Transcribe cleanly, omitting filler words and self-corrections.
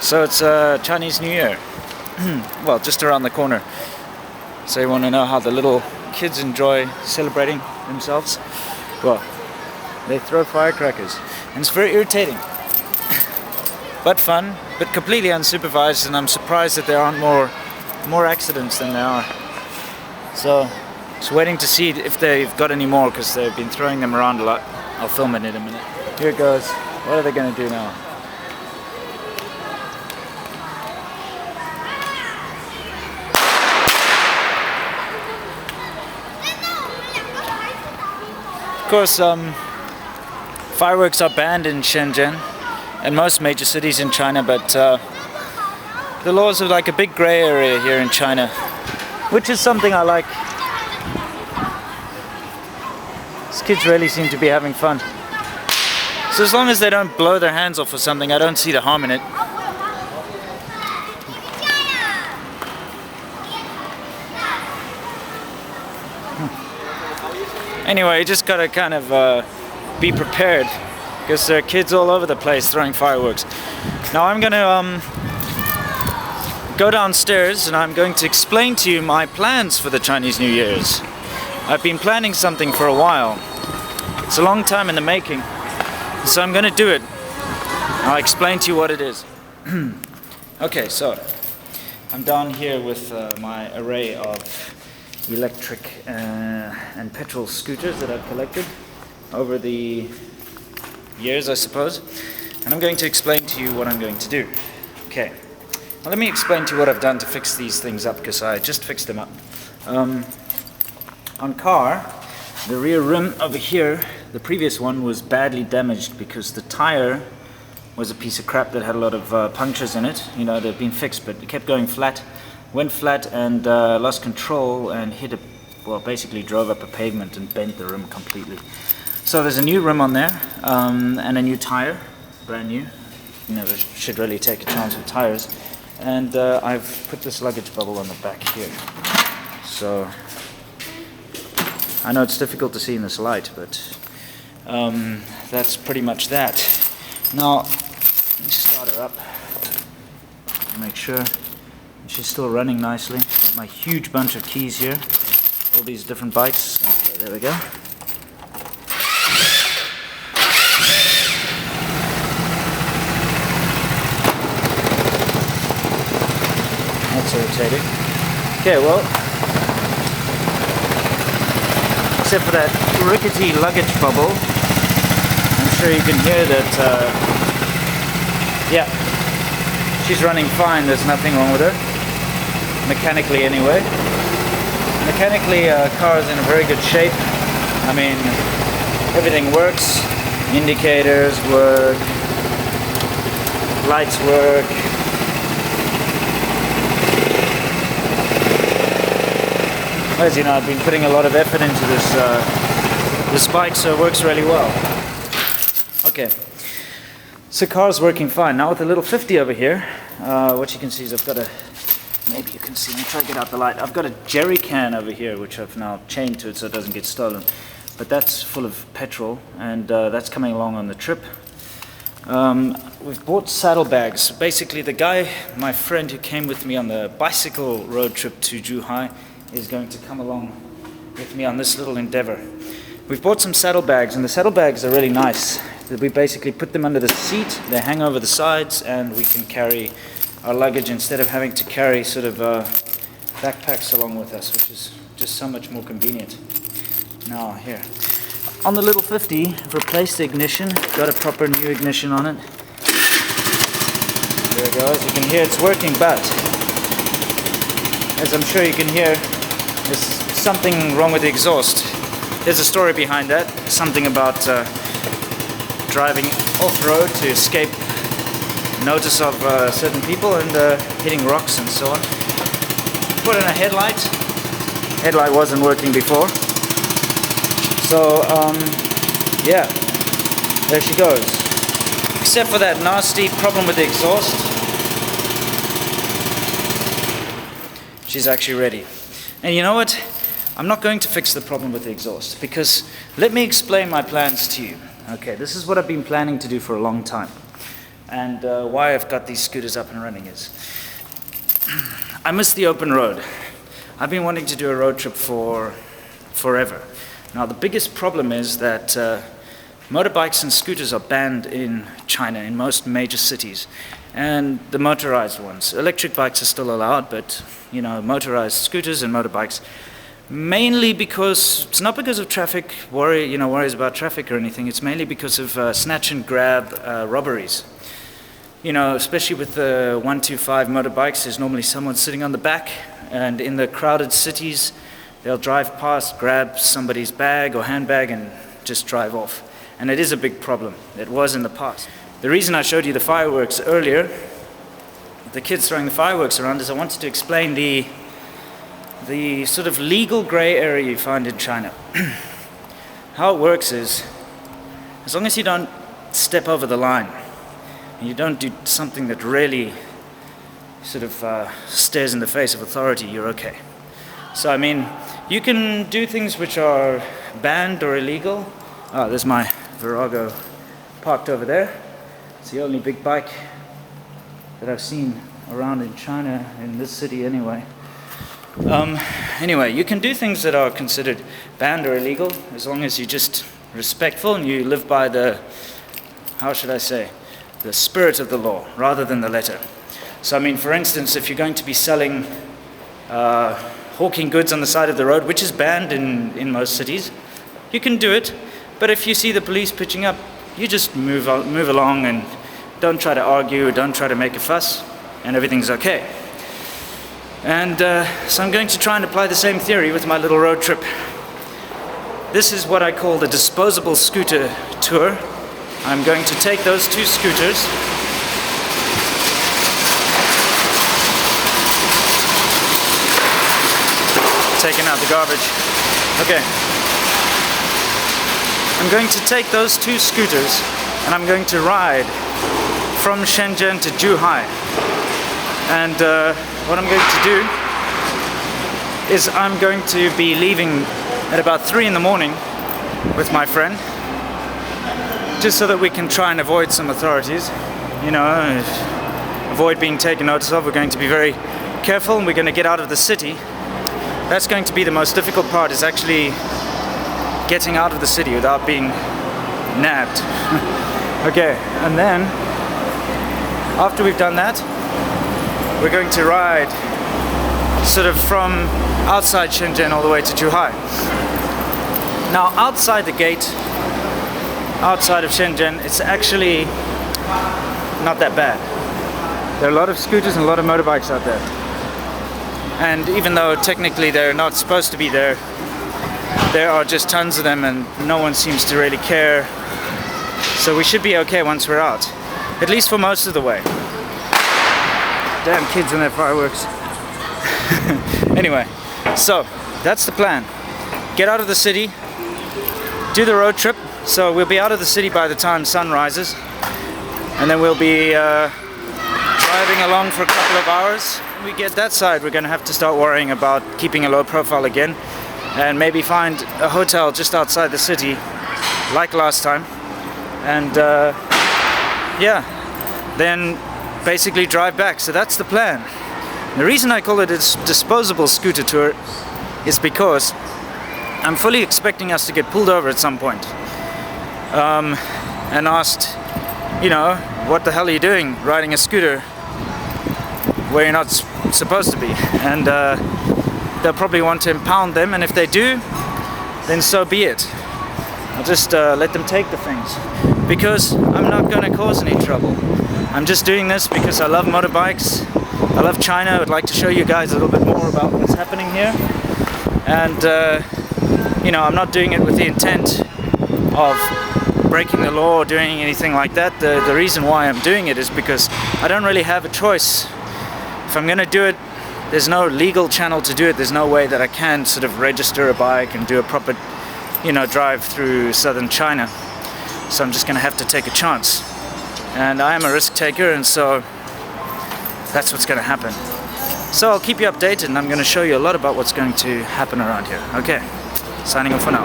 So it's Chinese New Year. Well, just around the corner. So you want to know how the little kids enjoy celebrating themselves? Well, they throw firecrackers. And it's very irritating. But fun, but completely unsupervised, and I'm surprised that there aren't more accidents than there are. So, just waiting to see if they've got any more, because they've been throwing them around a lot. I'll film it in a minute. Here it goes. What are they going to do now? Of course, fireworks are banned in Shenzhen and most major cities in China, but the laws are like a big grey area here in China, which is something I like. These kids really seem to be having fun. So as long as they don't blow their hands off or something, I don't see the harm in it. Anyway, you just gotta kind of be prepared, because there are kids all over the place throwing fireworks. Now I'm gonna go downstairs and I'm going to explain to you my plans for the Chinese New Year's. I've been planning something for a while. It's a long time in the making, so I'm gonna do it. I'll explain to you what it is. Okay, so I'm down here with my array of electric and petrol scooters that I've collected over the years, I suppose, and I'm going to explain to you what I'm going to do. Okay, well, let me explain to you what I've done to fix these things up, because I just fixed them up. On car, the rear rim over here, the previous one was badly damaged because the tire was a piece of crap that had a lot of punctures in it. You know, they've been fixed, but it kept going flat. Went flat and lost control and basically drove up a pavement and bent the rim completely. So there's a new rim on there and a new tire, brand new. You know, they should really take a chance with tires. And I've put this luggage bubble on the back here. So I know it's difficult to see in this light, but that's pretty much that. Now, let's start her up. Make sure she's still running nicely. Got my huge bunch of keys here. All these different bikes. Okay, there we go. That's irritating. Okay, well, except for that rickety luggage bubble, I'm sure you can hear that, yeah, she's running fine. There's nothing wrong with her. Mechanically anyway. Mechanically, car is in a very good shape. I mean, everything works. Indicators work. Lights work. As you know, I've been putting a lot of effort into this bike, so it works really well. Okay. So car's working fine. Now with the little 50 over here, what you can see is I've got maybe you can see, let me try to get out the light. I've got a jerry can over here, which I've now chained to it so it doesn't get stolen. But that's full of petrol, and that's coming along on the trip. We've bought saddlebags. Basically, the guy, my friend who came with me on the bicycle road trip to Zhuhai, is going to come along with me on this little endeavor. We've bought some saddlebags, and the saddlebags are really nice. We basically put them under the seat, they hang over the sides, and we can carry our luggage instead of having to carry sort of backpacks along with us, which is just so much more convenient. Now, here. On the little 50, I've replaced the ignition, got a proper new ignition on it. There it goes. You can hear it's working, but as I'm sure you can hear, there's something wrong with the exhaust. There's a story behind that, something about driving off-road to escape notice of certain people and hitting rocks and so on. Put in a headlight. Headlight wasn't working before. So, yeah, there she goes. Except for that nasty problem with the exhaust, she's actually ready. And you know what? I'm not going to fix the problem with the exhaust, because let me explain my plans to you. Okay, this is what I've been planning to do for a long time. And why I've got these scooters up and running is I miss the open road. I've been wanting to do a road trip for forever. Now the biggest problem is that motorbikes and scooters are banned in China, in most major cities, and the motorized ones. Electric bikes are still allowed, but motorized scooters and motorbikes, mainly because it's not because of traffic worries about traffic or anything. It's mainly because of snatch and grab robberies. Especially with the 125 motorbikes, there's normally someone sitting on the back, and in the crowded cities, they'll drive past, grab somebody's bag or handbag, and just drive off. And it is a big problem. It was in the past. The reason I showed you the fireworks earlier, the kids throwing the fireworks around, is I wanted to explain the sort of legal gray area you find in China. How it works is, as long as you don't step over the line, and you don't do something that really sort of stares in the face of authority, you're okay. So, I mean, you can do things which are banned or illegal. Oh, there's my Virago parked over there. It's the only big bike that I've seen around in China, in this city anyway. Anyway, you can do things that are considered banned or illegal as long as you're just respectful and you live by the, how should I say, the spirit of the law rather than the letter. So, I mean, for instance, if you're going to be selling, hawking goods on the side of the road, which is banned in most cities, you can do it. But if you see the police pitching up, you just move along and don't try to argue, don't try to make a fuss, and everything's okay. And so I'm going to try and apply the same theory with my little road trip. This is what I call the Disposable Scooter Tour. I'm going to take those two scooters, taking out the garbage. Okay. I'm going to take those two scooters and I'm going to ride from Shenzhen to Zhuhai. And what I'm going to do is I'm going to be leaving at about 3 in the morning with my friend, just so that we can try and avoid some authorities, avoid being taken notice of. We're going to be very careful and we're going to get out of the city. That's going to be the most difficult part, is actually getting out of the city without being nabbed. Okay, and then after we've done that, we're going to ride sort of from outside Shenzhen all the way to Zhuhai. Now, outside the gate, outside of Shenzhen, it's actually not that bad. There are a lot of scooters and a lot of motorbikes out there. And even though technically they're not supposed to be there, there are just tons of them and no one seems to really care. So we should be okay once we're out, at least for most of the way. Damn kids and their fireworks. Anyway, so that's the plan. Get out of the city, do the road trip. So we'll be out of the city by the time sun rises, and then we'll be driving along for a couple of hours. When we get that side, we're going to have to start worrying about keeping a low profile again, and maybe find a hotel just outside the city, like last time, and then basically drive back. So that's the plan. The reason I call it a disposable scooter tour is because I'm fully expecting us to get pulled over at some point, and asked, what the hell are you doing riding a scooter where you're not supposed to be? And they'll probably want to impound them, and if they do, then so be it. I'll just let them take the things, because I'm not going to cause any trouble. I'm just doing this because I love motorbikes, I love China. I would like to show you guys a little bit more about what's happening here, and I'm not doing it with the intent of breaking the law or doing anything like that. The reason why I'm doing it is because I don't really have a choice. If I'm going to do it, there's no legal channel to do it. There's no way that I can sort of register a bike and do a proper, drive through southern China. So I'm just going to have to take a chance. And I am a risk taker, and so that's what's going to happen. So I'll keep you updated, and I'm going to show you a lot about what's going to happen around here. Okay, signing off for now.